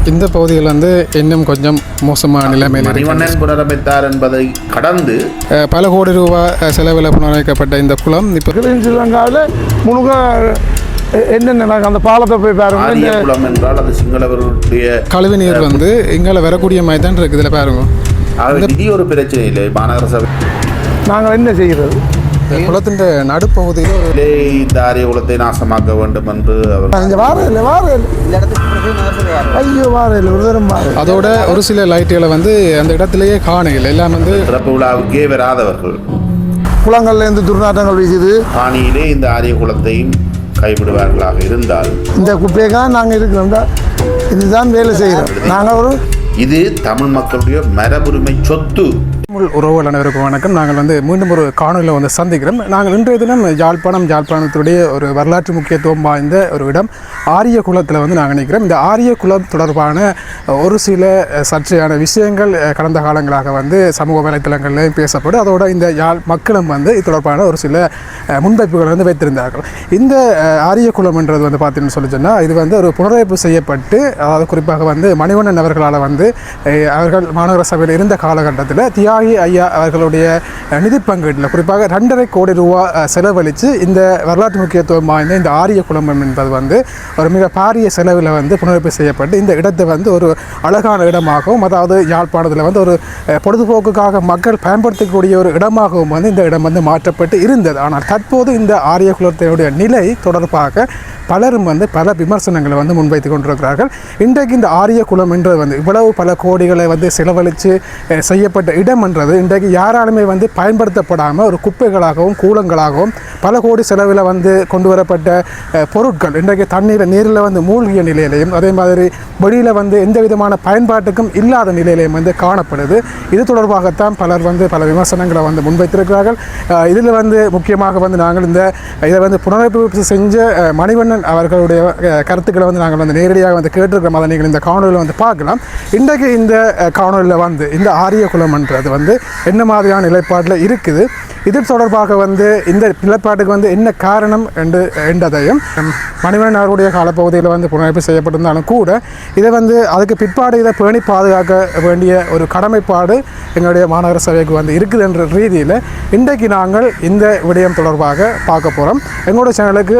இந்த பகுதியில் வந்து இன்னும் கொஞ்சம் மோசமான நிலைமையில் மணிவண்ணன் புனரமைத்தார் என்பதை கடந்து பல கோடி ரூபாய் செலவில் புனரமைக்கப்பட்ட இந்த குளம் இப்போ ஸ்ரீலங்காவில் முழுக்க என்னென்ன அந்த பாலத்தை போய் பாருங்க. குளம் என்றால் அது சிங்களவர்களுடைய கழிவு நீர் வந்து இங்கே வரக்கூடிய மாதிரி தான் இருக்குது. இதில் பாருங்க, இது ஒரு பிரச்சனை இல்லை. மாநகர சபை நாங்கள் என்ன செய்கிறது? குளத்தின் நடுப்பகுதியில் இந்த ஆரிய குளத்தை நாசமாக்க வேண்டும் என்று அதோட ஒரு சில லைட்டுகளை வந்து அந்த இடத்திலேயே காணைகள் எல்லாம் வந்து சிறப்பு விழாவுக்கே வராதவர்கள் குளங்கள்லேருந்து துர்நாற்றங்கள் வீசுது. பாணியிலே இந்த ஆரிய குளத்தையும் கைவிடுவார்களாக இருந்தால் இந்த குப்பைக்காக நாங்கள் இருக்கிறோம். இதுதான் வேலை செய்கிறோம். நாங்கள் ஒரு இது தமிழ் மக்களுடைய மரபுரிமை சொத்து. உறவுகள் அனைவருக்கும் வணக்கம். நாங்கள் வந்து மீண்டும் ஒரு காணொலியில் வந்து சந்திக்கிறோம். நாங்கள் இன்றைய தினம் யாழ்ப்பாணத்துடைய ஒரு வரலாற்று முக்கியத்துவம் வாய்ந்த ஒரு இடம் ஆரிய குளத்தில் வந்து நாங்கள் நிற்கிறோம். இந்த ஆரிய குளம் தொடர்பான ஒரு சில சர்ச்சையான விஷயங்கள் கடந்த காலங்களாக வந்து சமூக வலைத்தளங்களில் பேசப்படும். அதோட இந்த மக்களும் வந்து இது தொடர்பான ஒரு சில முன்வைப்புகள் வந்து வைத்திருந்தார்கள். இந்த ஆரிய குளம்ன்றது வந்து பார்த்தீங்கன்னு சொல்லி சொன்னால் இது வந்து ஒரு புனரமைப்பு செய்யப்பட்டு, அதாவது குறிப்பாக வந்து மணிவண்ணன் அவர்களால் வந்து அவர்கள் மாநகர சபையில் இருந்த காலகட்டத்தில் தியாகி ஐயா அவர்களுடைய நிதி பங்கீட்டில் குறிப்பாக 2.5 கோடி ரூபா செலவழித்து இந்த வரலாற்று முக்கியத்துவம் வாய்ந்த இந்த ஆரிய குளம் என்பது வந்து ஒரு மிக பாரிய செலவில் வந்து புனரமைப்பு செய்யப்பட்டு இந்த இடத்தை வந்து ஒரு அழகான இடமாகவும், அதாவது யாழ்ப்பாணத்தில் வந்து ஒரு பொழுதுபோக்குக்காக மக்கள் பயன்படுத்தக்கூடிய ஒரு இடமாகவும் வந்து இந்த இடம் வந்து மாற்றப்பட்டு இருந்தது. ஆனால் தற்போது இந்த ஆரிய குளத்தினுடைய நிலை தொடர்பாக பலரும் வந்து பல விமர்சனங்களை வந்து முன்வைத்து கொண்டிருக்கிறார்கள். இன்றைக்கு இந்த ஆரிய குளம் என்றது வந்து இவ்வளவு பல கோடிகளை வந்து செலவழித்து செய்யப்பட்ட இடம் என்றது இன்றைக்கு யாராலுமே வந்து பயன்படுத்தப்படாமல் ஒரு குப்பைகளாகவும் கூலங்களாகவும் பல கோடி செலவில் வந்து கொண்டு வரப்பட்ட பொருட்கள் இன்றைக்கு நீரில் வந்து மூழ்கிய நிலையிலையும், அதே மாதிரி வெளியில் வந்து எந்த விதமான பயன்பாட்டுக்கும் இல்லாத நிலையிலையும் வந்து காணப்படுது. இது தொடர்பாகத்தான் பலர் வந்து பல விமர்சனங்களை வந்து முன்வைத்திருக்கிறார்கள். இதில் வந்து முக்கியமாக வந்து நாங்கள் இதை வந்து புனரமைப்பு செஞ்ச மணிவண்ணன் அவர்களுடைய கருத்துக்களை வந்து நாங்கள் வந்து நேரடியாக வந்து கேட்டிருக்கிறோம். அதை நீங்கள் இந்த காணொலியில் வந்து பார்க்கலாம். இன்றைக்கு இந்த காணொலியில் வந்து இந்த ஆரிய குளம்ன்றது வந்து என்ன மாதிரியான நிலைப்பாட்டில் இருக்குது, இது தொடர்பாக வந்து இந்த நிலைப்பாட்டுக்கு வந்து என்ன காரணம் என்றதையும், மணிவண்ணன் அவர்களுடைய காலப்பகுதியில் வந்து புனரமைப்பு செய்யப்பட்டிருந்தாலும் கூட இதை வந்து அதுக்கு பிற்பாடு இதை பேணி பாதுகாக்க வேண்டிய ஒரு கடமைப்பாடு எங்களுடைய மாநகர சபைக்கு வந்து இருக்குது என்ற ரீதியில் இன்றைக்கு நாங்கள் இந்த விடயம் தொடர்பாக பார்க்க போகிறோம். எங்களோட சேனலுக்கு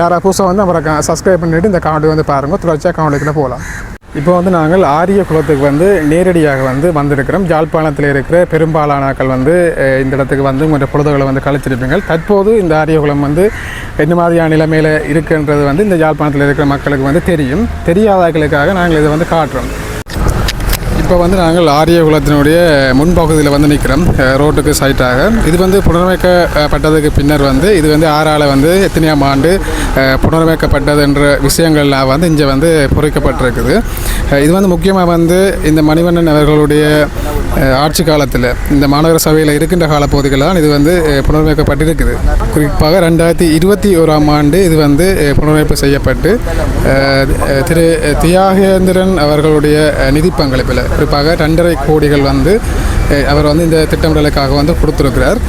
யாராவது புதுசாக வந்து நம்ம சப்ஸ்கிரைப் பண்ணிவிட்டு இந்த காணொலி வந்து பாருங்கள். தொடர்ச்சியாக காணொலிக்குள்ளே போகலாம். இப்போ வந்து நாங்கள் ஆரிய குளத்துக்கு வந்து நேரடியாக வந்து வந்திருக்கிறோம். யாழ்ப்பாணத்தில் இருக்கிற பெரும்பாலானாக்கள் வந்து இந்த இடத்துக்கு வந்து உங்கள் பொழுதுகளை வந்து கழிச்சிருப்பீங்க. தற்போது இந்த ஆரிய குளம் வந்து என்ன மாதிரியான நிலைமையில் இருக்குன்றது வந்து இந்த யாழ்ப்பாணத்தில் இருக்கிற மக்களுக்கு வந்து தெரியும். தெரியாதவர்களுக்காக நாங்கள் இதை வந்து காட்டுறோம். இப்போ வந்து நாங்கள் ஆரிய குளத்தினுடைய முன்பகுதியில் வந்து நிற்கிறோம், ரோட்டுக்கு சைட்டாக. இது வந்து புனரமைக்கப்பட்டதுக்கு பின்னர் வந்து இது வந்து ஆறால் வந்து எத்தனையாம் ஆண்டு புனரமைக்கப்பட்டது என்ற விஷயங்கள்லாம் வந்து இங்கே வந்து பொறிக்கப்பட்டிருக்குது. இது வந்து முக்கியமாக வந்து இந்த மணிவண்ணன் அவர்களுடைய ஆட்சி காலத்தில் இந்த மாநகர சபையில் இருக்கின்ற காலப்பகுதிகள் தான் இது வந்து புனரமைக்கப்பட்டிருக்குது. குறிப்பாக 2021ஆம் ஆண்டு இது வந்து புனரமைப்பு செய்யப்பட்டு திரு தியாகேந்திரன் அவர்களுடைய நிதி பங்களிப்பில் குறிப்பாக 2.5 கோடிகள் வந்து அவர் வந்து இந்த திட்டமிடலுக்காக வந்து கொடுத்துருக்கிறார்.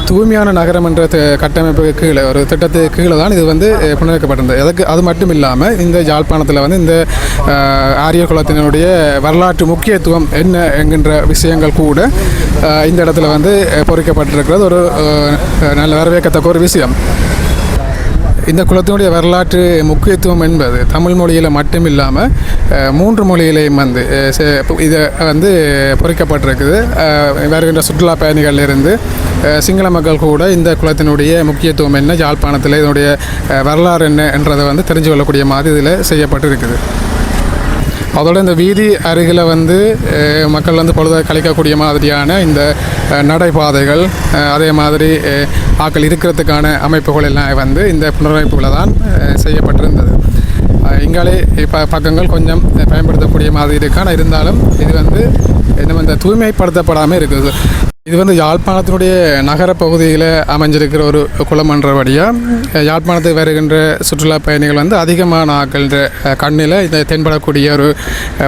தூய்மையான நகரம் என்ற கட்டமைப்புக்கு கீழே ஒரு திட்டத்துக்கு கீழே தான் இது வந்து புனரமைக்கப்பட்டிருந்தது. அது மட்டும் இல்லாமல் இந்த யாழ்ப்பாணத்தில் வந்து இந்த ஆரிய குளத்தினுடைய வரலாற்று முக்கியத்துவம் என்ன என்கின்ற விஷயங்கள் கூட இந்த இடத்துல வந்து பொறிக்கப்பட்டிருக்கிறது. ஒரு நல்ல வரவேற்கத்தக்க ஒரு விஷயம். இந்த குளத்தினுடைய வரலாற்று முக்கியத்துவம் என்பது தமிழ் மொழியில் மட்டும் இல்லாமல் 3 மொழியிலையும் வந்து இதை வந்து பொறிக்கப்பட்டிருக்குது. வருகின்ற சுற்றுலா பயணிகளிலிருந்து சிங்கள மக்கள் கூட இந்த குளத்தினுடைய முக்கியத்துவம் என்ன, யாழ்ப்பாணத்தில் இதனுடைய வரலாறு என்ன என்றதை வந்து தெரிஞ்சு கொள்ளக்கூடிய மாதிரி இதில் செய்யப்பட்டிருக்குது. அதோட இந்த வீதி அருகில் வந்து மக்கள் வந்து பொழுது கழிக்கக்கூடிய மாதிரியான இந்த நடைபாதைகள், அதே மாதிரி ஆக்கள் இருக்கிறதுக்கான அமைப்புகள் எல்லாம் வந்து இந்த புனரமைப்புகளில் தான் செய்யப்பட்டிருந்தது. இங்காலே பக்கங்கள் கொஞ்சம் பயன்படுத்தக்கூடிய மாதிரி இருக்கான இருந்தாலும் இது வந்து இன்னும் இந்த தூய்மைப்படுத்தப்படாமல் இருக்குது. இது வந்து யாழ்ப்பாணத்தினுடைய நகர பகுதியில் அமைஞ்சிருக்கிற ஒரு குளமன்றபடியாக யாழ்ப்பாணத்துக்கு வருகின்ற சுற்றுலா பயணிகள் வந்து அதிகமான ஆக்கள்ன்ற கண்ணில் இந்த தென்படக்கூடிய ஒரு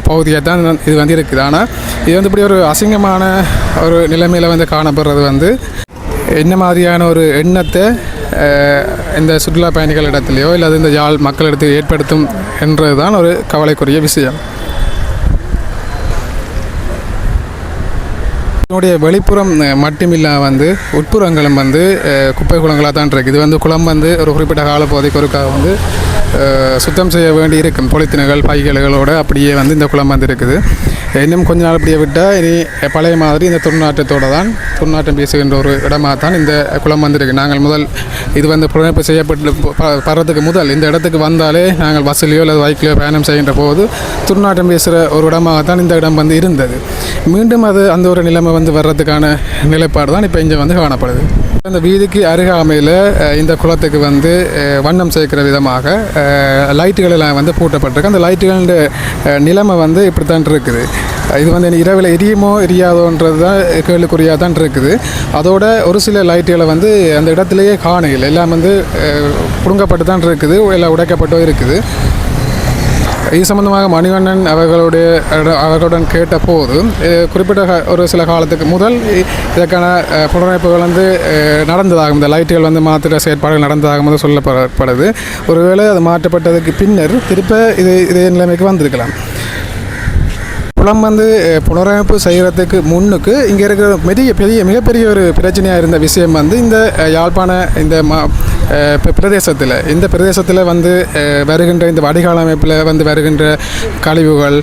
பகுதியாக தான் இது வந்து இருக்குது. ஆனால் இது வந்து இப்படி ஒரு அசிங்கமான ஒரு நிலைமையில் வந்து காணப்படுறது வந்து என்ன மாதிரியான ஒரு எண்ணத்தை இந்த சுற்றுலா பயணிகள் இடத்துலையோ இல்லை இந்த யாழ் மக்களிடத்தில் ஏற்படுத்தும் என்றதுதான் ஒரு கவலைக்குரிய விஷயம். இதனுடைய வெளிப்புறம் மட்டுமில்லாமல் வந்து உட்புறங்களும் வந்து குப்பை குளங்களாக தான் இருக்குது. இது வந்து குளம் வந்து ஒரு குறிப்பிட்ட காலப்பகுதிக்கு ஒருக்காக வந்து சுத்தம் செய்ய வேண்டி இருக்கும். பொலித்தினங்கள் பைகளோடு அப்படியே வந்து இந்த குளம் வந்து இருக்குது. இன்னும் கொஞ்ச நாள் அப்படியே விட்டால் இனி பழைய மாதிரி இந்த துர்நாற்றத்தோடு தான் துர்நாற்றம் பேசுகின்ற ஒரு இடமாக தான் இந்த குளம் வந்திருக்கு. நாங்கள் முதல் இது வந்து புனரமைப்பு செய்யப்பட்டு படுறதுக்கு முதல் இந்த இடத்துக்கு வந்தாலே நாங்கள் பஸ்ஸிலையோ அல்லது பைக்கிலையோ பயணம் செய்கின்ற போது துர்நாற்றம் பேசுகிற ஒரு இடமாக தான் இந்த இடம் வந்து இருந்தது. மீண்டும் அது அந்த ஒரு நிலைமை வந்து வர்றதுக்கான நிலைப்பாடு தான் இப்போ இங்கே வந்து காணப்படுது. அந்த வீதிக்கு அருகாமையில் இந்த குளத்துக்கு வந்து வண்ணம் சேர்க்கிற விதமாக லைட்டுகள் எல்லாம் வந்து பூட்டப்பட்டிருக்கு. அந்த லைட்டுகளோட நிலைமை வந்து இப்படித்தான் இருக்குது. இது வந்து இரவில் எரியுமோ எரியாதோன்றது தான் கேள்விக்குறியாக தான் இருக்குது. அதோட ஒரு சில லைட்டுகளை வந்து அந்த இடத்துலையே காணையில் எல்லாம் வந்து புடுங்கப்பட்டு தான் இருக்குது, எல்லாம் உடைக்கப்பட்டும் இருக்குது. இது சம்பந்தமாக மணிவண்ணன் அவர்களுடன் கேட்ட போது குறிப்பிட்ட ஒரு சில காலத்துக்கு முதல் இதற்கான புனரமைப்புகள் வந்து நடந்ததாகும், இந்த லைட்டுகள் வந்து மாற்றுகிற செயற்பாடுகள் நடந்ததாகும் வந்து சொல்லப்படுது. ஒருவேளை அது மாற்றப்பட்டதுக்கு பின்னர் திருப்ப இதே நிலைமைக்கு வந்திருக்கலாம். குளம் வந்து புனரமைப்பு செய்கிறதுக்கு முன்னுக்கு இங்கே இருக்கிற மிகப்பெரிய ஒரு பிரச்சனையாக இருந்த விஷயம் வந்து இந்த யாழ்ப்பாண இந்த பிரதேசத்தில் வந்து வருகின்ற இந்த வடிகால் அமைப்பில் வந்து வருகின்ற கழிவுகள்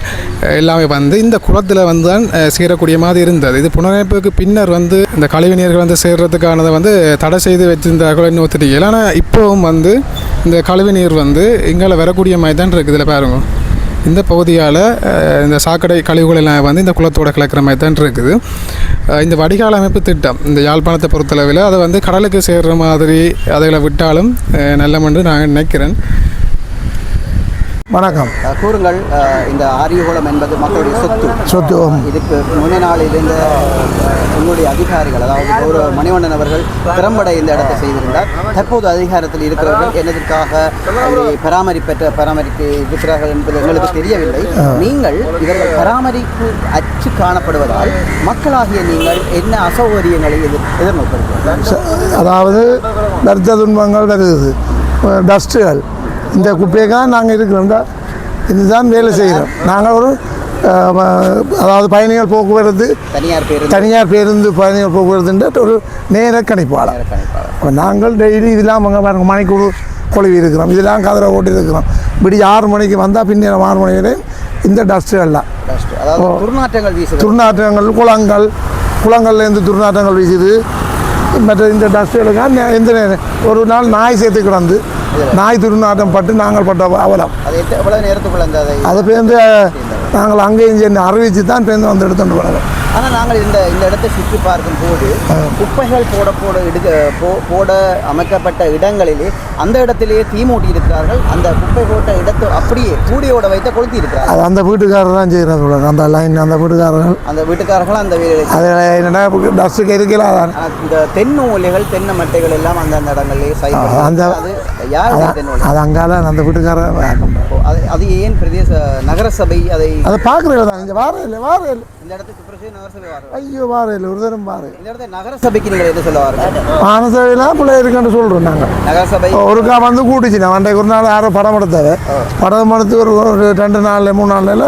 எல்லாமே வந்து இந்த குளத்தில் வந்து தான் சேரக்கூடிய மாதிரி இருந்தது. இது புனரமைப்புக்கு பின்னர் வந்து இந்த கழிவு நீர்கள் வந்து சேர்றதுக்கானதை வந்து தடை செய்து வச்சிருந்தார்கள் இன்னும் தெரியல. ஆனால் இப்போவும் வந்து இந்த கழிவு நீர் வந்து இங்கே வரக்கூடிய மாதிரி தான் இருக்குது. இதில் பாருங்க, இந்த பகுதியால் இந்த சாக்கடை கழிவுகள் எல்லாம் வந்து இந்த குளத்தோட கலக்கிற மாதிரி தான் இருக்குது. இந்த வடிகால் அமைப்பு திட்டம் இந்த யாழ்ப்பாணத்தை பொறுத்தளவில் அதை வந்து கடலுக்கு சேர்கிற மாதிரி அதில் விட்டாலும் நல்லமென்று நான் நினைக்கிறேன். வணக்கம். கூறுங்கள், இந்த ஆரியகுளம் என்பது மக்களுடைய சொத்து. இதுக்கு முன்னே நாளில் இந்த உங்களுடைய அதிகாரிகள், அதாவது ஒரு மணிவண்ணன் அவர்கள் திறம்பட இந்த இடத்தை செய்திருந்தார். தற்போது அதிகாரத்தில் இருக்கிறவர்கள் என்னதற்காக பராமரிப்பு இருக்கிறார்கள் என்பது எங்களுக்கு தெரியவில்லை. நீங்கள் இவர்கள் பராமரிப்பு அச்சு காணப்படுவதால் மக்களாகிய நீங்கள் என்ன அசௌகரியங்களை எதிர்நோக்கிறீர்கள்? அதாவது வருத்த துன்பங்கள் வருது, டஸ்ட்டுகள், இந்த குப்பைக்காக நாங்கள் இருக்கிறோம், இதுதான் வேலை செய்கிறோம். நாங்கள் ஒரு அதாவது பயணிகள் போக்குவரத்து தனியார் பேருந்து பயணிகள் போக்குவரத்துன்ற ஒரு நேர கணிப்பாளர். நாங்கள் டெய்லி இதெல்லாம் பாருங்கள் மணிக்கூடு கொழுவி இருக்கிறோம், இதெல்லாம் கதிரை ஓட்டி இருக்கிறோம். இப்படி 6 மணிக்கு வந்தால் பின்னர் 6 மணி வரை இந்த டஸ்ட்டுகள்லாம் துர்நாற்றங்கள் குளங்கள்லேருந்து துர்நாற்றங்கள் வீசுது. மற்ற இந்த டஸ்ட்டுகளுக்காக எந்த நேரம் ஒரு நாள் நாய் சேர்த்து கிடந்து நாய் துர்நாற்றம் பட்டு நாங்கள் பட்ட அவலம். அதை பேருந்து நாங்கள் அங்கேயும் சென்று அறிவித்து தான் பேருந்து வந்து எடுத்துட்டு போனோம். ஆனால் நாங்கள் இந்த இடத்தை சுற்றி பார்க்கும் போது குப்பைகள் போட அமைக்கப்பட்ட இடங்களிலே அந்த இடத்திலேயே தீ மூட்டி இருக்கிறார்கள். அந்த குப்பை போட்ட இடத்தை அப்படியே கூடியோட வைத்த கொளுத்தி இருக்கிறார்கள். அது அந்த வீட்டுக்காரர் தான் செய்கிறார்கள். அந்த லைன் அந்த வீட்டுக்காரர்கள் அந்த அதில் என்னென்னா டஸ்ட்டுக்கு இருக்கல. இந்த தென்னூலிகள் தென்னை மட்டைகள் எல்லாம் அந்த இடங்களிலேயே அந்த அது அங்கால அந்த வீட்டுக்காரர் அது ஏன் பிரதேச நகரசபை அதை பார்க்குறது தான். இங்கே வாரம் இல்லை இந்த இடத்துக்கு ஐயோ வாரம் ஒரு தரம் பாரு. இந்த இடத்துல நகரசபைக்கு நீங்கள் எது சொல்ல வாருங்க? மானசபையெல்லாம் பிள்ளை இருக்குன்னு சொல்கிறோம். நாங்கள் நகரசபை ஒருக்கா வந்து கூட்டிச்சு. நான் அன்றைக்கு ஒரு நாள் யாரும் படம் எடுத்தாரு. படம் எடுத்து ஒரு 2 நாள் 3 நாளில்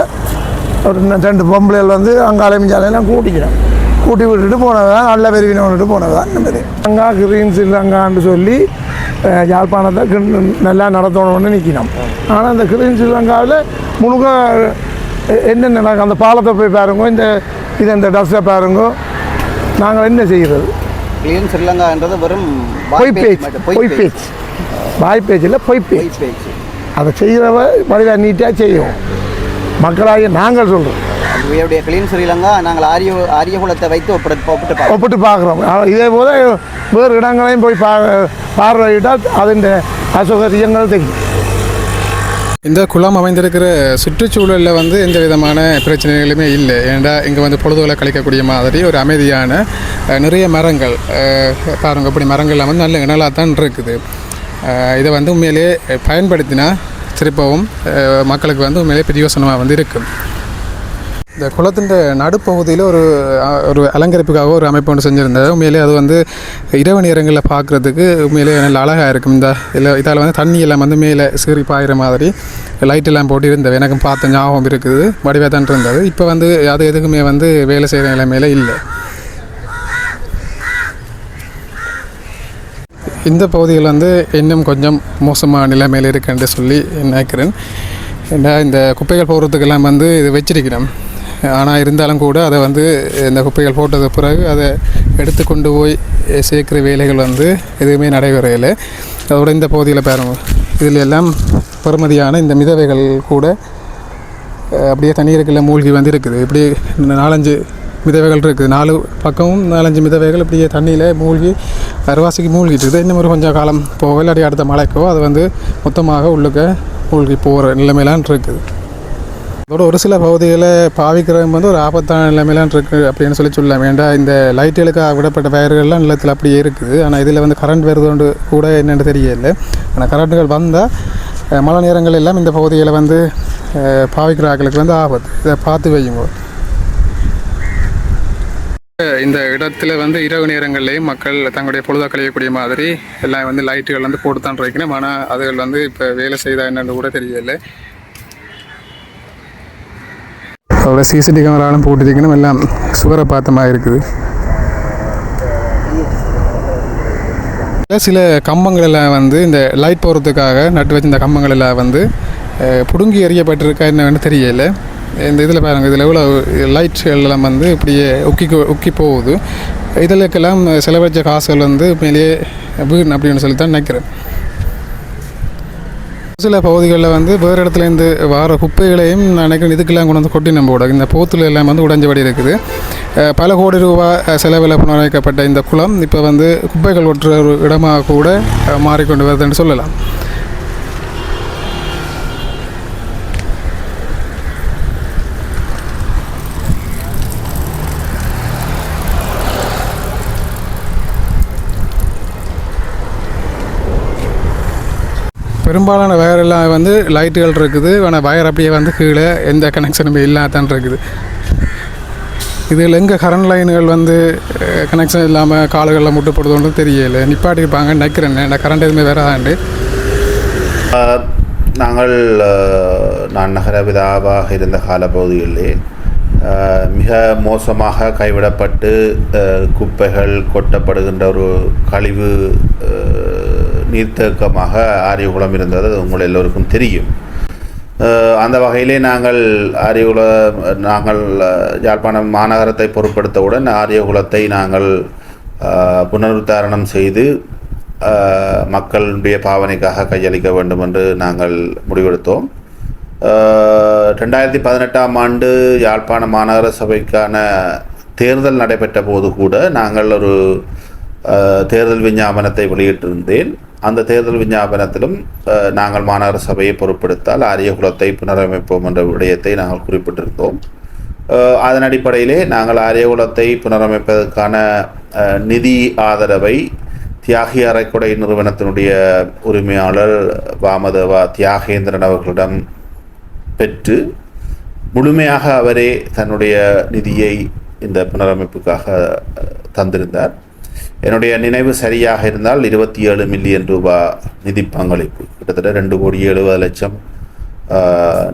ஒரு 2 பொம்பளைகள் வந்து அங்காலை மிஞ்சாலையெல்லாம் கூட்டி விட்டுட்டு போனதான், நல்ல பெருவினை விட்டுட்டு போனதான். இந்த மாதிரி அங்கா கிரீன் ஸ்ரீலங்கான்னு சொல்லி யாழ்ப்பாணத்தை நல்லா நடத்தணும்னு நிற்கணும். ஆனால் இந்த கிரீன் ஸ்ரீலங்காவில் முழுக்க என்னென்ன அந்த பாலத்தை போய் பாருங்க, இந்த டஸ்ட்டை பாருங்க. நாங்கள் என்ன செய்கிறது? கிளீன் ஸ்ரீலங்கான்றது வெறும் பொய் பேச்சில் பொய் பேச்சு. அதை செய்கிறவ வழியாக நீட்டாக செய்யும். மக்களாகிய நாங்கள் சொல்கிறோம். கிளீன் ஸ்ரீலங்கா நாங்கள் ஆரியகுலத்தை வைத்து ஒப்பிட்டு பார்க்குறோம். இதே போல் வேறு இடங்களையும் போய் பார்வையிட்டால் அதன் அசௌகரியங்கள் தெரியும். இந்த குளம் அமைந்திருக்கிற சுற்றுச்சூழலில் வந்து எந்த விதமான பிரச்சனைகளுமே இல்லை. ஏன்டா இங்கே வந்து பொழுதுகளை கழிக்கக்கூடிய மாதிரி ஒரு அமைதியான நிறைய மரங்கள் பாருங்கள். அப்படி மரங்கள்லாம் வந்து நல்ல இனலாக தான் இருக்குது. இதை வந்து உண்மையிலே பயன்படுத்தினா திருப்பவும் மக்களுக்கு வந்து உண்மையிலே பிரயோசனமாக வந்து இருக்கும். இந்த குளத்தின் நடுப்பகுதியில் ஒரு அலங்கரிப்புக்காக ஒரு அமைப்பு ஒன்று செஞ்சுருந்தது. உண்மையிலே அது வந்து இரவு நேரங்களில் பார்க்குறதுக்கு உண்மையிலே நல்ல அழகாக இருக்கும். இதால் வந்து தண்ணி எல்லாம் வந்து மேலே சீறி பாயிற மாதிரி லைட் எல்லாம் போட்டு இருந்தது. எனக்கு பார்த்த ஞாபகம் இருக்குது, வடிவாக தான் இருந்தது. இப்போ வந்து அது எதுக்குமே வந்து வேலை செய்கிற நிலைமையில இல்லை. இந்த பகுதிகள் வந்து இன்னும் கொஞ்சம் மோசமான நிலைமையில் இருக்குன்னு சொல்லி நினைக்கிறேன். ஏன்னா இந்த குப்பைகள் போடுறதுக்கெல்லாம் வந்து இது வச்சிருக்கிறோம். ஆனால் இருந்தாலும் கூட அதை வந்து இந்த குப்பைகள் போட்டது பிறகு அதை எடுத்து கொண்டு போய் சேர்க்குற வேலைகள் வந்து எதுவுமே நடைபெறவில்லை. அதோட இந்த பகுதியில் பாருங்க, இதில் எல்லாம் பெறுமதியான இந்த மிதவைகள் கூட அப்படியே தண்ணீருக்குள்ள மூழ்கி வந்து இருக்குது. இப்படி 4-5 மிதவைகள் இருக்குது. 4 பக்கமும் 4-5 மிதவைகள் இப்படியே தண்ணியில் மூழ்கி அரைவாசிக்கு மூழ்கிட்டு இருக்குது. இன்னும் ஒரு கொஞ்சம் காலம் போக இல்லாட்டி அடுத்த மழைக்கோ அது வந்து மொத்தமாக உள்ளுக்க மூழ்கி போகிற நிலைமையிலான் இருக்குது. அதோட ஒரு சில பகுதிகளை பாவிக்கிறவங்க வந்து ஒரு ஆபத்தான நிலைமையிலான் இருக்குது அப்படின்னு சொல்லலாம். வேண்டாம், இந்த லைட்டுகளுக்காக விடப்பட்ட வயர்கள்லாம் நிலத்தில் அப்படியே இருக்குது. ஆனால் இதில் வந்து கரண்ட் வருது கூட என்னென்னு தெரியல. ஆனால் கரண்ட்டுகள் வந்தால் மழை நேரங்கள் எல்லாம் இந்த பகுதிகளை வந்து பாவிக்கிற ஆட்களுக்கு வந்து ஆபத்து. இதை பார்த்து வையுங்க. இந்த இடத்துல வந்து இரவு நேரங்கள்லேயும் மக்கள் தங்களுடைய பொழுதாக கழியக்கூடிய மாதிரி எல்லாம் வந்து லைட்டுகள் வந்து போட்டு தான் இருக்கணும். ஆனால் அதுகள் வந்து இப்போ வேலை செய்தா என்னன்னு கூட தெரியல. அதோட சிசிடிவி கேமராலும் போட்டுருக்கணும். எல்லாம் சுவரை பார்த்த மாதிரி இருக்குது. சில கம்பங்கள் எல்லாம் வந்து இந்த லைட் போகிறதுக்காக நட்டு வச்சு இந்த கம்பங்கள் எல்லாம் வந்து பிடுங்கி எறியப்பட்டிருக்கா என்னன்னு தெரியல. இந்த இதில் பாருங்கள், இதில் எவ்வளோ லைட்கள் எல்லாம் வந்து இப்படியே உக்கி போகுது. இதற்கெல்லாம் செலவழித்த காசுகள் வந்து மேலேயே வீண் அப்படின்னு சொல்லி தான் நினைக்கிறேன். சில பகுதிகளில் வந்து வேறு இடத்துலேருந்து வார குப்பைகளையும் நினைக்கிறேன் இதுக்கெல்லாம் கொண்டு வந்து கொட்டி நம்போட இந்த போத்துல எல்லாம் வந்து உடைஞ்சபடி இருக்குது. பல கோடி ரூபா செலவில் புனரமைக்கப்பட்ட இந்த குளம் இப்போ வந்து குப்பைகள் ஒட்டுற ஒரு இடமாக கூட மாறிக்கொண்டு வருதுன்னு சொல்லலாம். பெரும்பாலான வயரெல்லாம் வந்து லைட்டுகள் இருக்குது. ஆனால் வயர் அப்படியே வந்து கீழே எந்த கனெக்ஷனுமே இல்லாதான் இருக்குது. இதில் எங்கே கரண்ட் லைன்கள் வந்து கனெக்ஷன் இல்லாமல் காலுகளில் முட்டுப்படுதுன்னு தெரியலை. நிப்பாட்டிருப்பாங்கன்னு நினைக்கிறேன். இந்த கரண்ட் எதுவுமே வராதாண்டு. நான் நகரவிதாவாக இருந்த காலப்பகுதிகளிலே மிக மோசமாக கைவிடப்பட்டு குப்பைகள் கொட்டப்படுகின்ற ஒரு கழிவு நீர்த்தேக்கமாக ஆரியகுளம் இருந்தது. அது உங்கள் எல்லோருக்கும் தெரியும். அந்த வகையிலே நாங்கள் யாழ்ப்பாணம் மாநகரத்தை பொருட்படுத்தவுடன் ஆரியகுளத்தை நாங்கள் புனருத்தாரணம் செய்து மக்களுடைய பாவனைக்காக கையளிக்க வேண்டும் என்று நாங்கள் முடிவெடுத்தோம். 2018ஆம் ஆண்டு யாழ்ப்பாண மாநகர சபைக்கான தேர்தல் நடைபெற்ற போது கூட நாங்கள் ஒரு தேர்தல் விஞ்ஞாபனத்தை வெளியிட்டிருந்தேன். அந்த தேர்தல் விஞ்ஞாபனத்திலும் நாங்கள் மாநகர சபையை பொருட்படுத்தால் ஆரியகுளத்தை புனரமைப்போம் என்ற விடயத்தை நாங்கள் குறிப்பிட்டிருந்தோம். அதன் அடிப்படையிலே நாங்கள் ஆரியகுளத்தை புனரமைப்பதற்கான நிதி ஆதரவை தியாகி அறக்கொடை நிறுவனத்தினுடைய உரிமையாளர் வாமதேவா தியாகேந்திரன் அவர்களிடம் பெற்று முழுமையாக அவரே தன்னுடைய நிதியை இந்த புனரமைப்புக்காக தந்திருந்தார். என்னுடைய நினைவு சரியாக இருந்தால் 27 மில்லியன் ரூபாய் நிதி பங்களிப்பு, கிட்டத்தட்ட 2,70,00,000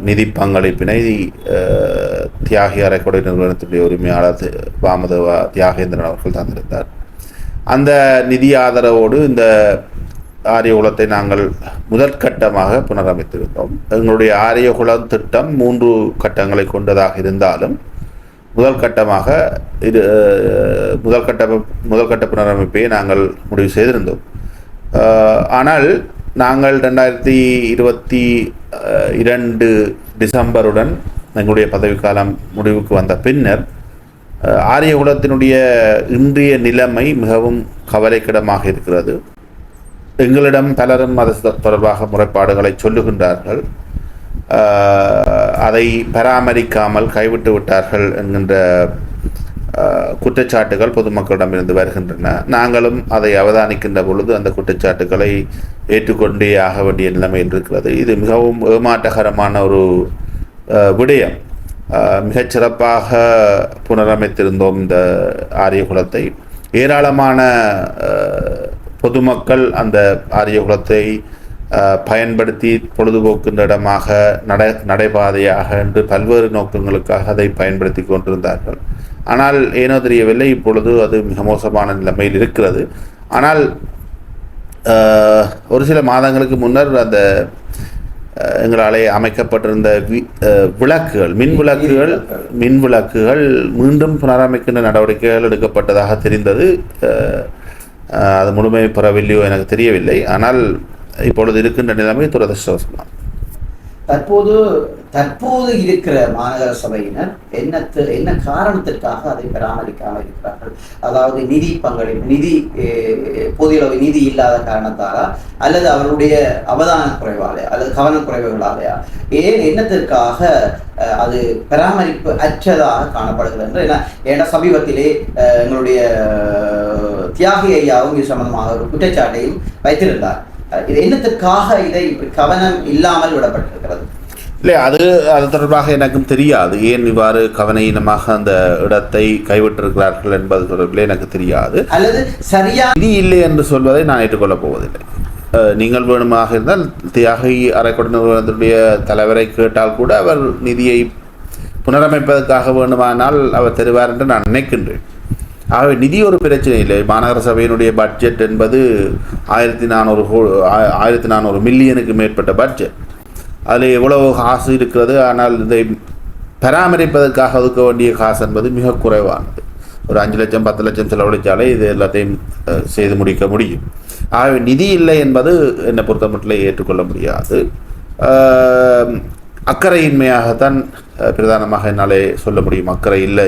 நிதி பங்களிப்பினை தியாகி அறக்கொடை நிறுவனத்தினுடைய உரிமையாளர் வாமதேவா தியாகேந்திரன் அவர்கள் தந்திருந்தார். அந்த நிதி ஆதரவோடு இந்த ஆரியகுளத்தை நாங்கள் முதற்கட்டமாக புனரமைத்திருந்தோம். எங்களுடைய ஆரியகுளம் திட்டம் 3 கட்டங்களை கொண்டதாக இருந்தாலும் முதற்கட்டமாக முதற்கட்ட புனரமைப்பை நாங்கள் முடிவு செய்திருந்தோம். ஆனால் நாங்கள் 2022 டிசம்பருடன் எங்களுடைய பதவிக்காலம் முடிவுக்கு வந்த பின்னர் ஆரியகுளத்தினுடைய இன்றைய நிலைமை மிகவும் கவலைக்கிடமாக இருக்கிறது. எங்களிடம் பலரும் அது தொடர்பாக முறைப்பாடுகளை சொல்லுகின்றார்கள். அதை பராமரிக்காமல் கைவிட்டு விட்டார்கள் என்கின்ற குற்றச்சாட்டுகள் பொதுமக்களிடமிருந்து வருகின்றன. நாங்களும் அதை அவதானிக்கின்ற பொழுது அந்த குற்றச்சாட்டுகளை ஏற்றுக்கொண்டே ஆக வேண்டிய நிலைமையில் இருக்கிறது. இது மிகவும் ஏமாற்றகரமான ஒரு விடயம். மிகச்சிறப்பாக புனரமைத்திருந்தோம் இந்த ஆரியகுலத்தை. ஏராளமான பொதுமக்கள் அந்த ஆரியகுலத்தை பயன்படுத்தி பொழுதுபோக்குன்ற இடமாக நடைபாதையாக என்று பல்வேறு நோக்கங்களுக்காக அதை பயன்படுத்தி கொண்டிருந்தார்கள். ஆனால் ஏனோ தெரியவில்லை, இப்பொழுது அது மிக மோசமான நிலைமையில் இருக்கிறது. ஆனால் ஒரு சில மாதங்களுக்கு முன்னர் அந்த எங்களாலே அமைக்கப்பட்டிருந்த விளக்குகள் மின் விளக்குகள் மீண்டும் புனரமைக்கின்ற நடவடிக்கைகள் எடுக்கப்பட்டதாக தெரிந்தது. அது முழுமை பெறவில்லையோ எனக்கு தெரியவில்லை. ஆனால் இப்பொழுது இருக்கின்ற நிலைமை துரதிர்ஷ்டவசமாக. தற்போது இருக்கிற மாநகர சபையினர் என்ன காரணத்திற்காக அதை பராமரிக்காமல் இருக்கிறார்கள்? அதாவது போதியளவு நிதி இல்லாத காரணத்தாலா, அல்லது அவருடைய அவதான குறைவாலையா, அல்லது கவனக்குறைவுகளாலையா, என்னத்திற்காக அது பராமரிப்பு அற்றதாக காணப்படுகிறது? ஏன்னா சமீபத்திலே எங்களுடைய தியாகி ஐயாவும் இது சம்பந்தமாக ஒரு குற்றச்சாட்டையும் வைத்திருந்தார். இது என்னத்திற்காக இதை கவனம் இல்லாமல் விடப்பட்டிருக்கிறது? இல்லை, அது தொடர்பாக எனக்கும் தெரியாது. ஏன் இவ்வாறு கவனீனமாக அந்த இடத்தை கைவிட்டிருக்கிறார்கள் என்பது தொடர்பில் எனக்கு தெரியாது. அல்லது சரியா நிதி இல்லை என்று சொல்வதை நான் ஏற்றுக்கொள்ளப் போவதில்லை. நீங்கள் வேணுமாக இருந்தால் தியாகி அறக்கொடை நிறுவனத்துடைய தலைவரை கேட்டால் கூட அவர் நிதியை புனரமைப்பதற்காக வேண்டுமானால் அவர் தருவார் என்று நான் நினைக்கின்றேன். ஆகவே நிதி ஒரு பிரச்சனை இல்லை. மாநகர சபையினுடைய பட்ஜெட் என்பது 1400 மில்லியனுக்கு மேற்பட்ட பட்ஜெட். அதில் எவ்வளவு காசு இருக்கிறது. ஆனால் இதை பராமரிப்பதற்காக ஒதுக்க வேண்டிய காசு என்பது மிக குறைவானது. ஒரு 5 லட்சம் 10 லட்சம் செலவழித்தாலே இது எல்லாத்தையும் செய்து முடிக்க முடியும். ஆகவே நிதி இல்லை என்பது என்னை பொறுத்தமட்டில் ஏற்றுக்கொள்ள முடியாது. அக்கறையின்மையாகத்தான் பிரதானமாக என்னாலே சொல்ல முடியும். அக்கறை இல்லை,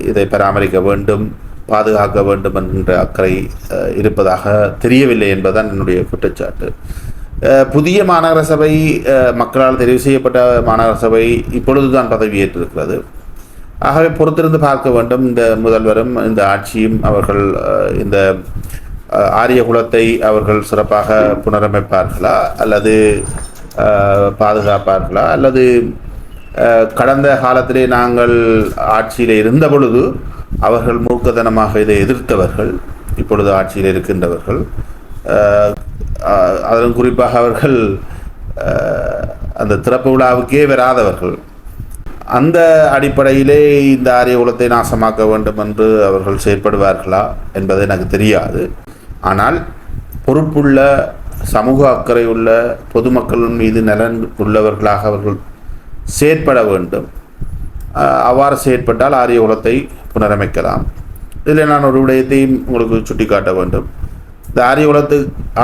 இதை பராமரிக்க வேண்டும், பாதுகாக்க வேண்டும் என்ற அக்கறை இருப்பதாக தெரியவில்லை என்பதுதான் என்னுடைய குற்றச்சாட்டு. புதிய மாநகர சபை, மக்களால் தெரிவு செய்யப்பட்ட மாநகர சபை இப்பொழுதுதான் பதவியேற்றிருக்கிறது. ஆகவே பொறுத்திருந்து பார்க்க வேண்டும். இந்த முதல்வரும் இந்த ஆட்சியும் அவர்கள் இந்த ஆரியகுலத்தை அவர்கள் சிறப்பாக புனரமைப்பார்களா, அல்லது பாதுகாப்பார்களா, அல்லது கடந்த காலத்திலே நாங்கள் ஆட்சியில் இருந்த பொழுது அவர்கள் மூர்க்கத்தனமாக இதை எதிர்த்தவர்கள் இப்பொழுது ஆட்சியில் இருக்கின்றவர்கள், அதன் குறிப்பாக அவர்கள் அந்த திறப்பு விழாவுக்கே வராதவர்கள், அந்த அடிப்படையிலே இந்த ஆரியகுலத்தை நாசமாக்க வேண்டும் என்று அவர்கள் செயற்படுவார்களா என்பது எனக்கு தெரியாது. ஆனால் பொறுப்புள்ள, சமூக அக்கறை உள்ள, பொதுமக்களின் மீது நலன் உள்ளவர்களாக அவர்கள் செயற்பட வேண்டும். அவ்வாறு செயற்பட்டால் ஆரியகுலத்தை புனரமைக்கலாம். இதில் நான் ஒரு விடயத்தையும் உங்களுக்கு சுட்டிக்காட்ட வேண்டும். இந்த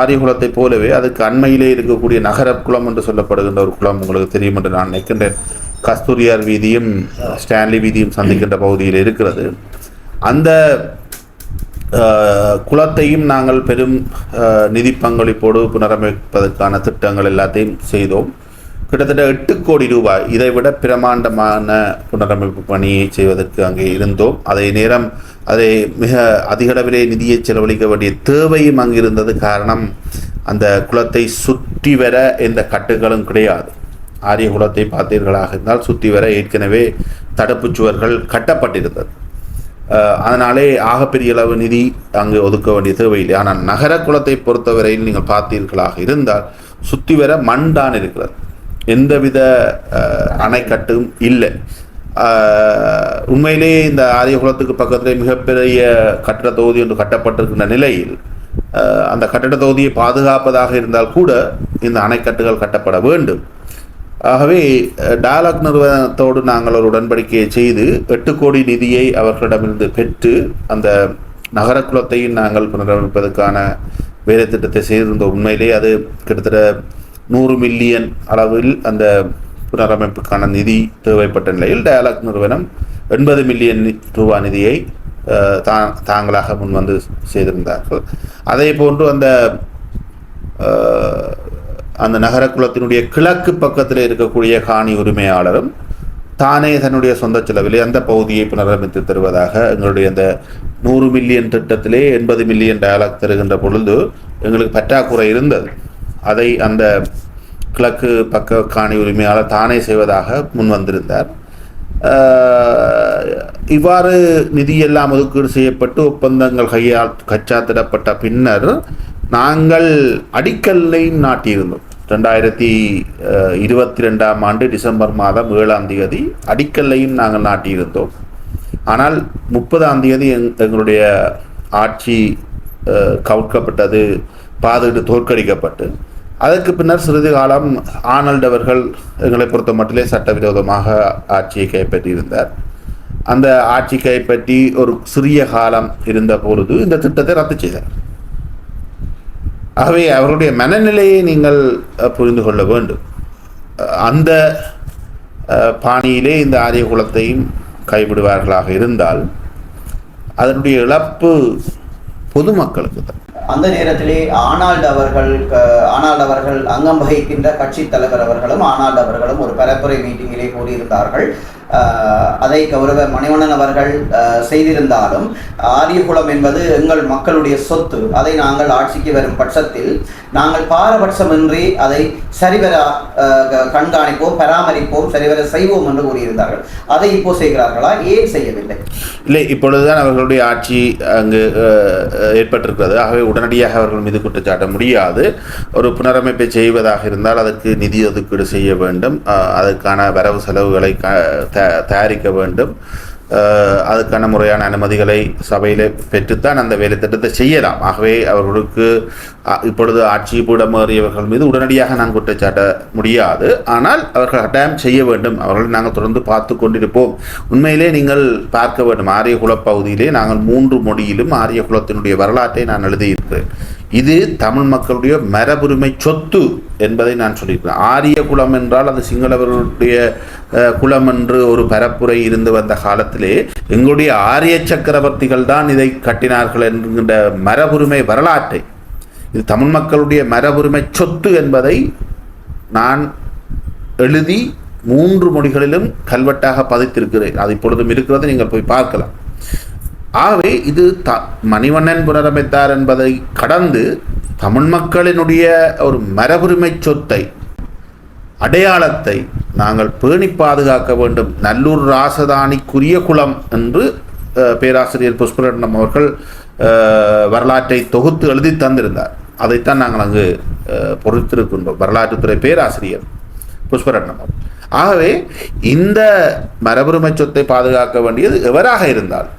ஆரியகுலத்தை போலவே அதுக்கு அண்மையிலே இருக்கக்கூடிய நகர குளம் என்று சொல்லப்படுகின்ற ஒரு குளம் உங்களுக்கு தெரியும் என்று நான் நினைக்கின்றேன். கஸ்தூரியார் வீதியும் ஸ்டான்லி வீதியும் சந்திக்கின்ற பகுதியில் இருக்கிறது. அந்த குளத்தையும் நாங்கள் பெரும் நிதி பங்களிப்போடு புனரமைப்பதற்கான திட்டங்கள் எல்லாத்தையும் செய்தோம். கிட்டத்தட்ட 8 கோடி ரூபாய், இதைவிட பிரமாண்டமான புனரமைப்பு பணியை செய்வதற்கு அங்கே இருந்தோம். அதே நேரம் அதை மிக அதிக அளவிலே நிதியை செலவழிக்க வேண்டிய தேவையும் அங்கு இருந்தது. காரணம், அந்த குளத்தை சுற்றி வர எந்த கட்டுகளும் கிடையாது. ஆரியகுலத்தை பார்த்தீர்களாக இருந்தால் சுற்றி வர ஏற்கனவே தடுப்புச் சுவர்கள் கட்டப்பட்டிருந்தது. அதனாலே ஆகப்பெரிய அளவு நிதி அங்கு ஒதுக்க வேண்டிய தேவையில்லை. ஆனால் நகர குளத்தை பொறுத்தவரையில் நீங்கள் பார்த்தீர்களாக இருந்தால் சுற்றி வர மண் தான் இருக்கிறது, எந்தவித அணைக்கட்டும் இல்லை. உண்மையிலேயே இந்த ஆரியகுலத்துக்கு பக்கத்திலே மிகப்பெரிய கட்டட தொகுதி ஒன்று கட்டப்பட்டிருக்கின்ற நிலையில் அந்த கட்டட தொகுதியை பாதுகாப்பதாக இருந்தால் கூட இந்த அணைக்கட்டுகள் கட்டப்பட வேண்டும். ஆகவே டயலாக் நிறுவனத்தோடு நாங்கள் ஒரு உடன்படிக்கையை செய்து 8 கோடி நிதியை அவர்களிடமிருந்து பெற்று அந்த நகர குலத்தையும் நாங்கள் புனரமைப்பதற்கான வேலை திட்டத்தை செய்திருந்தோம். உண்மையிலே அது கிட்டத்தட்ட 100 மில்லியன் அளவில் அந்த புனரமைப்புக்கான நிதி தேவைப்பட்ட நிலையில் டயலாக் நிறுவனம் 80 மில்லியன் ரூபாய் நிதியை தாங்களாக முன்வந்து செய்திருந்தார்கள். அதே போன்று அந்த நகர குலத்தினுடைய கிழக்கு பக்கத்தில் இருக்கக்கூடிய காணி உரிமையாளரும் தானே தன்னுடைய சொந்த செலவிலே அந்த பகுதியை புனரமைத்து தருவதாக எங்களுடைய அந்த 100 மில்லியன் திட்டத்திலே 80 மில்லியன் டயலாக் தருகின்ற பொழுது எங்களுக்கு பற்றாக்குறை இருந்தது. அதை அந்த கிழக்கு பக்க காணி உரிமையாளர் தானே செய்வதாக முன் வந்திருந்தார். இவ்வாறு நிதியெல்லாம் ஒதுக்கீடு செய்யப்பட்டு ஒப்பந்தங்கள் கைச்சாத்திடப்பட்ட பின்னர் நாங்கள் அடிக்கல்லை நாட்டியிருந்தோம். 2022ஆம் ஆண்டு டிசம்பர் மாதம் 7ஆம் தேதி அடிக்கல்லையும் நாங்கள் நாட்டியிருந்தோம். ஆனால் 30ஆம் தேதி எங்களுடைய ஆட்சி கவுக்கப்பட்டது, பாதுகாட்டு தோற்கடிக்கப்பட்டு அதற்கு பின்னர் சிறிது காலம் ஆனல்ட் அவர்கள் எங்களை பொறுத்த மட்டிலே சட்டவிரோதமாக ஆட்சியை கைப்பற்றியிருந்தார். அந்த ஆட்சி கைப்பற்றி ஒரு சிறிய காலம் இருந்த பொழுது இந்த திட்டத்தை ரத்து செய்தார். ஆகவே அவர்களுடைய மனநிலையை நீங்கள் புரிந்து கொள்ள வேண்டும். அந்த பாணியிலே இந்த ஆரிய குலத்தையும் கைவிடுவார்களாக இருந்தால் அதனுடைய இழப்பு பொதுமக்களுக்கு தான். அந்த நேரத்திலே ஆனால்ட் அவர்கள் அங்கம் வகிக்கின்ற கட்சி தலைவர் அவர்களும் ஆனால்ட் அவர்களும் ஒரு பரப்புரை மீட்டிங்கிலே கூறியிருந்தார்கள். அதை கௌரவ மணிவண்ணன் அவர்கள் செய்திருந்தாலும் ஆரியகுலம் என்பது எங்கள் மக்களுடைய சொத்து, அதை நாங்கள் ஆட்சிக்கு வரும் பட்சத்தில் நாங்கள் பாரபட்சமின்றி அதை சரிவர கண்காணிப்போம், பராமரிப்போம், சரிவர செய்வோம் என்று கூறியிருந்தார்கள். அதை இப்போ செய்கிறார்களா? ஏன் செய்யவில்லை? இல்லை, இப்பொழுதுதான் அவர்களுடைய ஆட்சி அங்கு ஏற்பட்டிருக்கிறது. ஆகவே உடனடியாக அவர்கள் மீது குற்றச்சாட்ட முடியாது. ஒரு புனரமைப்பை செய்வதாக இருந்தால் அதற்கு நிதி ஒதுக்கீடு செய்ய வேண்டும், அதற்கான வரவு செலவுகளை தயாரிக்க வேண்டும், அதுக்கான முறையான அனுமதிகளை சபையில் பெற்றுத்தான் அந்த வேலை திட்டத்தை செய்யலாம். ஆகவே அவர்களுக்கு இப்பொழுது ஆட்சி பீடமேறியவர்கள் மீது உடனடியாக நான் குற்றச்சாட்ட முடியாது. ஆனால் அவர்கள் கட்டாயம் செய்ய வேண்டும். அவர்களை நாங்கள் தொடர்ந்து பார்த்து கொண்டிருப்போம். உண்மையிலே நீங்கள் பார்க்க வேண்டும், ஆரியகுல பகுதியிலே நாங்கள் 3 மொழியிலும் ஆரியகுலத்தினுடைய வரலாற்றை நான் எழுதியிருக்கிறேன். இது தமிழ் மக்களுடைய மரபுரிமை சொத்து என்பதை நான் சொல்லியிருக்கிறேன். ஆரிய குலம் என்றால் அது சிங்களவர்களுடைய குலம் என்று ஒரு பரப்புரை இருந்து வந்த காலத்திலே எங்களுடைய ஆரிய சக்கரவர்த்திகள் தான் இதை கட்டினார்கள் என்கின்ற மரபுரிமை வரலாற்றை, இது தமிழ் மக்களுடைய மரபுரிமை சொத்து என்பதை நான் எழுதி 3 மொழிகளிலும் கல்வெட்டாக பதித்திருக்கிறேன். அது இப்பொழுதும் இருக்கிறது, நீங்கள் போய் பார்க்கலாம். ஆகவே இது மணிவண்ணன் புனரமைத்தார் என்பதை கடந்து தமிழ் மக்களினுடைய ஒரு மரபுரிமை சொத்தை, அடையாளத்தை நாங்கள் பேணி பாதுகாக்க வேண்டும். நல்லூர் ராசதானிக்குரிய குலம் என்று பேராசிரியர் புஷ்பரட்னம் அவர்கள் வரலாற்றை தொகுத்து எழுதி தந்திருந்தார். அதைத்தான் நாங்கள் அங்கு பொறுத்திருக்கின்றோம், வரலாற்றுத்துறை பேராசிரியர் புஷ்பரட்னம். ஆகவே இந்த மரபுரிமை சொத்தை பாதுகாக்க வேண்டியது எவராக இருந்தால்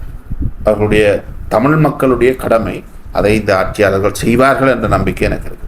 அவர்களுடைய தமிழ் மக்களுடைய கடமை. அதை இந்த ஆட்சியாளர்கள் செய்வார்கள் என்ற நம்பிக்கை எனக்கு இருக்கு.